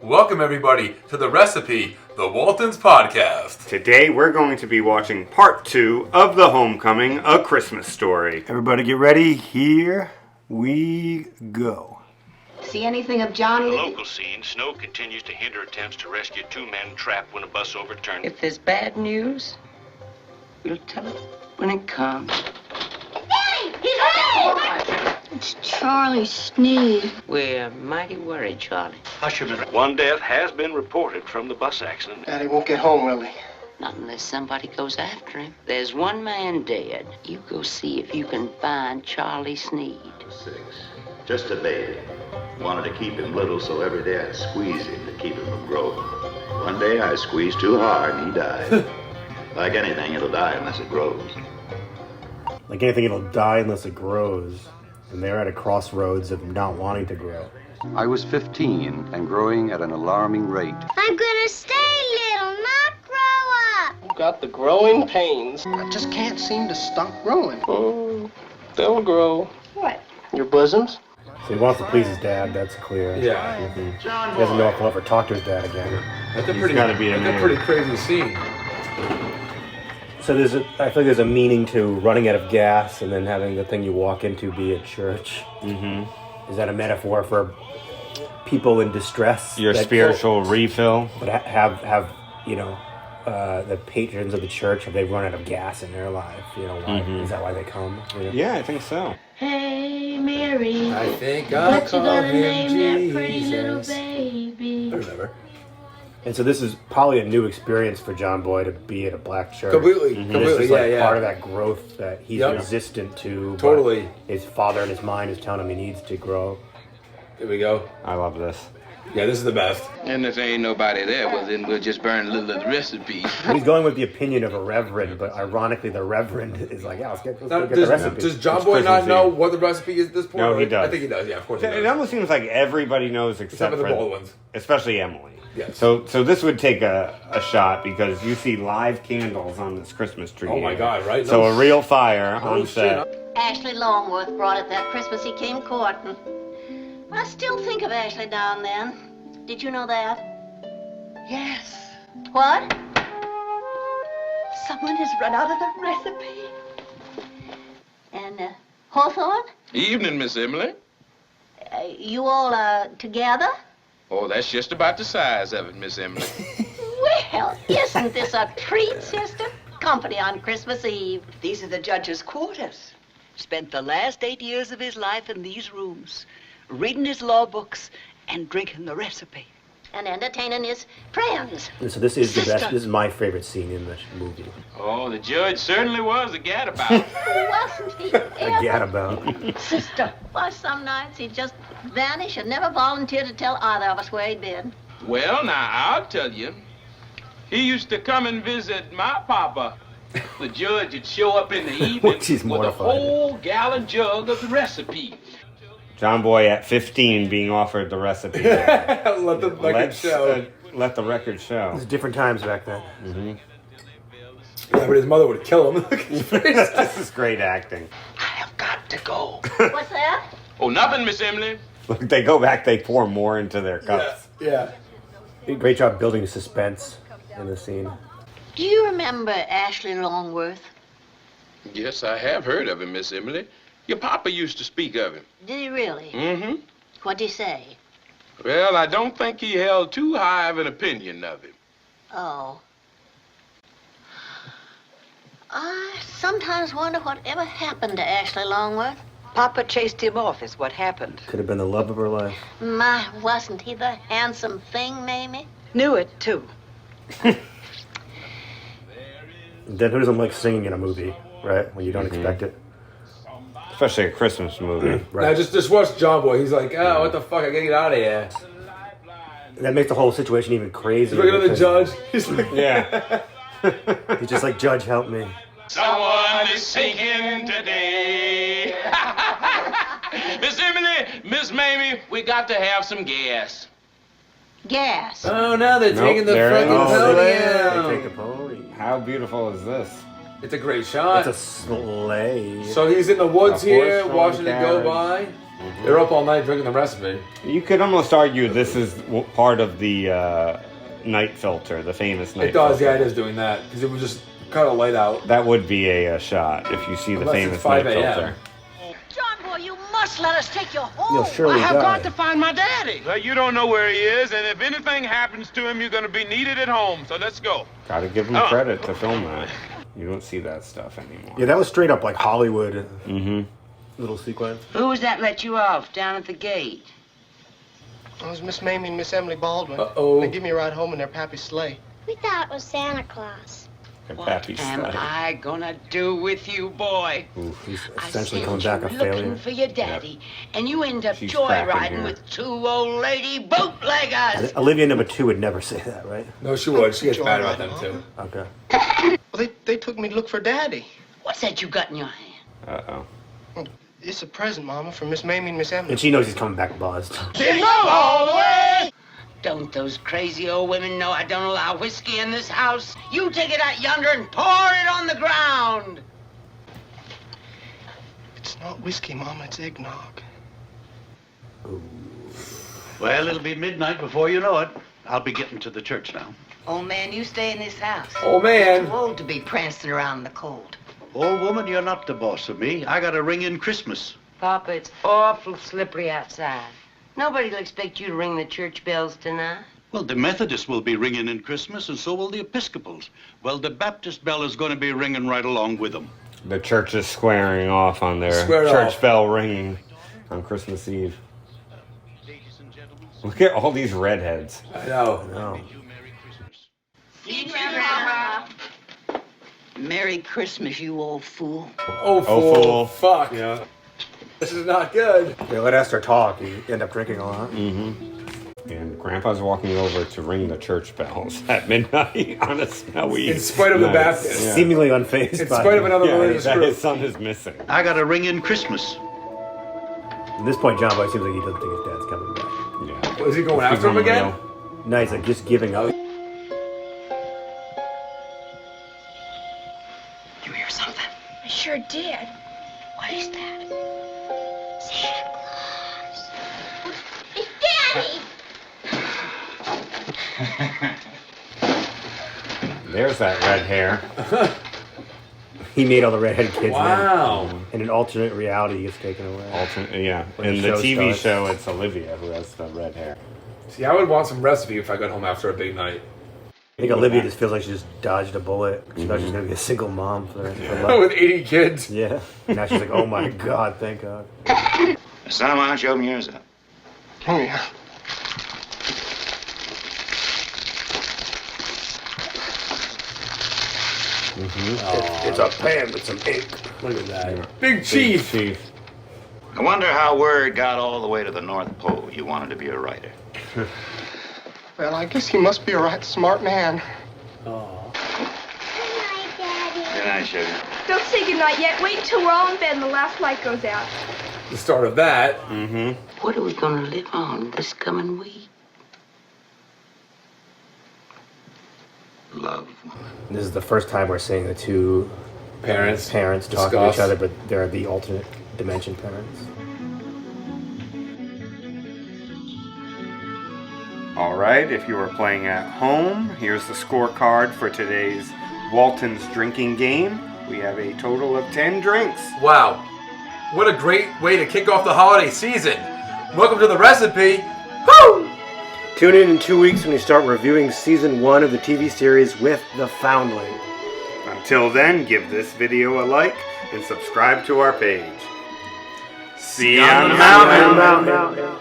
Welcome everybody to The Recipe, the Waltons Podcast. Today we're going to be watching part 2 of The Homecoming, A Christmas Story. Everybody get ready, here we go. See anything of John In the Lee? local scene, snow continues to hinder attempts to rescue two men trapped when a bus overturned. If there's bad news, we'll tell it when it comes. Daddy! He's right! It's Charlie Sneed. We're mighty worried, Charlie. Hush a minute. One death has been reported from the bus accident. Daddy won't get home, will he? Not unless somebody goes after him. There's one man dead. You go see if you can find Charlie Sneed. 6. Just a baby. Wanted to keep him little, so every day I'd squeeze him to keep him from growing. One day I squeezed too hard and he died. Like anything, it'll die unless it grows. Like anything, it'll die unless it grows. And they're at a crossroads of not wanting to grow. I was 15 and growing at an alarming rate. I'm gonna stay little, not grow up. You've got the growing pains. I just can't seem to stop growing. They'll grow. What? Your bosoms? So he wants to please his dad, that's clear. Yeah. He doesn't know if he'll ever talk to his dad again. That's a gotta be in there. pretty crazy scene. So I feel like there's a meaning to running out of gas and then having the thing you walk into be a church. Mm-hmm. Is that a metaphor for people in distress? Your spiritual refill. But have the patrons of the church, have they run out of gas in their life? You know, why, is that why they come? You know? Yeah, I think so. Hey, Mary. I think I'll What you call gonna him name that pretty little Jesus. baby? I remember. And so this is probably a new experience for John Boy to be at a black church. Completely, This is like yeah. part of that growth that he's Yep. resistant to. but Totally. His father in his mind is telling him he needs to grow. There we go. I love this. Yeah, this is the best. And if there ain't nobody there, well, then we'll just burn a little of the recipe. He's going with the opinion of a reverend, but ironically, the reverend is like, yeah, let's get the Does, recipe. does John It's Boy not Christmas know Eve. what the recipe is at this point? No, he Right? does. I think he does, yeah, of course he It does. almost seems like everybody knows except for the bald ones. Especially Emily. Yes. So this would take a shot because you see live candles on this Christmas tree. Oh my God, right? So No a real fire Oh, on set. shit. Ashley Longworth brought it that Christmas he came courting. I still think of Ashley now and then. Did you know that? Yes. What? Someone has run out of the recipe. And, Hawthorne, Evening, Miss Emily. you all, together? Oh, that's just about the size of it, Miss Emily. Well, isn't this a treat, sister? Company on Christmas Eve. These are the judge's quarters. Spent the last 8 years of his life in these rooms, reading his law books and drinking the recipe. And entertaining his friends. So this is the Sister. best. This is my favorite scene in the movie. Oh, the judge certainly was a gadabout. Wasn't he ever? Gadabout. Sister. Why, some nights he'd just vanish and never volunteer to tell either of us where he'd been. Well, now, I'll tell you. He used to come and visit my papa. The judge would show up in the evening Which he's with a mortified. whole gallon jug of the recipe. John Boy at 15 being offered the recipe. Let the record show. Let the record show. It's different times back then. Yeah, but his mother would kill him. Look at his face. This is great acting. I've got to go. What's that? Oh, nothing, Miss Emily. Look, they go back, they pour more into their cups. Yeah. Great job building suspense in the scene. Do you remember Ashley Longworth? Yes, I have heard of him, Miss Emily. Your papa used to speak of him. Did he really? Mm-hmm. What'd he say? Well, I don't think he held too high of an opinion of him. Oh. I sometimes wonder whatever happened to Ashley Longworth. Papa chased him off is what happened. Could have been the love of her life. My, wasn't he the handsome thing, Mamie? Knew it, too. Then who doesn't like singing in a movie, right? When you don't expect it. Especially a Christmas movie. Now just watch John Boy. He's like, oh, what the fuck? I gotta get out of here. That makes the whole situation even crazier. He's looking at the because judge. He's like, Yeah. He's just like, Judge, help me. Someone is sinking today. Miss Emily, Miss Mamie, we got to have some gas. Gas. oh no, they're Nope, taking the there it fucking is. podium. They take the podium. How beautiful is this? It's a great shot. It's a sleigh. So he's in the woods A here, horse-drawn watching it go carriage. by. They're up all night drinking the recipe. You could almost argue this is part of the night filter, the famous night filter. It does, yeah, it is doing that. Because it would just cut a light out. That would be a shot if you see the Unless famous it's 5 night a.m. filter. John boy, you must let us take you home. You'll surely I have die. got to find my daddy. Well, you don't know where he is, and if anything happens to him, you're going to be needed at home. So let's go. Gotta give him credit to film that. You don't see that stuff anymore. Yeah, that was straight up like Hollywood. Mm-hmm. Little sequence. Who was that let you off down at the gate? It was Miss Mamie and Miss Emily Baldwin. Uh-oh. They give me a ride home in their pappy's sleigh. We thought it was Santa Claus. What am I gonna do with you, boy? Ooh, he's I essentially sent coming back you a looking failure. for your daddy, and you end up She's cracking joyriding here. with 2 old lady bootleggers. Olivia number 2 would never say that, right? No, she would. She gets mad about them, too. Okay. Well, they took me to look for Daddy. What's that you got in your hand? Uh-oh. It's a present, Mama, from Miss Mamie and Miss Emily. And she knows he's coming back buzzed. All the way. Don't those crazy old women know I don't allow whiskey in this house? You take it out yonder and pour it on the ground. It's not whiskey, Mama. It's eggnog. Well, it'll be midnight before you know it. I'll be getting to the church now. Old man, you stay in this house. Oh, man. Too old to be prancing around in the cold. Old woman, you're not the boss of me. I got to ring in Christmas. Papa, it's awful slippery outside. Nobody will expect you to ring the church bells tonight. Well, the Methodists will be ringing in Christmas, and so will the Episcopals. Well, the Baptist bell is going to be ringing right along with them. The church is squaring off on their church bell ringing on Christmas Eve. Look at all these redheads. I know. Merry Christmas, you old fool. Oh, fool. Fuck. Yeah. This is not good. Yeah, let Esther talk. You end up drinking a lot. Mm-hmm. And Grandpa's walking over to ring the church bells at midnight on a snowy In spite of the night. Baptist. Yeah. Seemingly unfazed. In spite of another religious that group. his son is missing. I got to ring in Christmas. At this point, John Boy seems like he doesn't think his dad's coming back. Yeah. Was he going after him again? No, he's like just giving up. You hear something? I sure did. What is that? Santa Claus. It's Daddy! There's that red hair. He made all the redheaded kids. Wow. Then, in an alternate reality, he gets taken away. Yeah. When In the the show TV starts. show, it's Olivia who has the red hair. See, I would want some recipe if I got home after a big night. I think Olivia just feels like she just dodged a bullet. She thought she was going to be a single mom for the rest of her life. With 80 kids. Yeah. And now she's like, oh my God, thank God. Son, why don't you open yours up? Come here. It's a pan with some ink. Look at that. Big Chief. I wonder how word got all the way to the North Pole. You wanted to be a writer. Well, I guess he must be a right smart man. Oh. Good night, Daddy. Good night, sugar. Don't say goodnight yet. Wait until we're all in bed and the last light goes out. The start of that. Mm-hmm. What are we gonna live on this coming week? Love. This is the first time we're seeing the two Parents talk to each discuss. other, but they're the alternate dimension parents. All right, if you are playing at home, here's the scorecard for today's Waltons Drinking Game. We have a total of 10 drinks. Wow. What a great way to kick off the holiday season. Welcome to the recipe. Woo! Tune in 2 weeks when we start reviewing season 1 of the TV series with the Foundling. Until then, give this video a like and subscribe to our page. See you on the mountain. Mountain.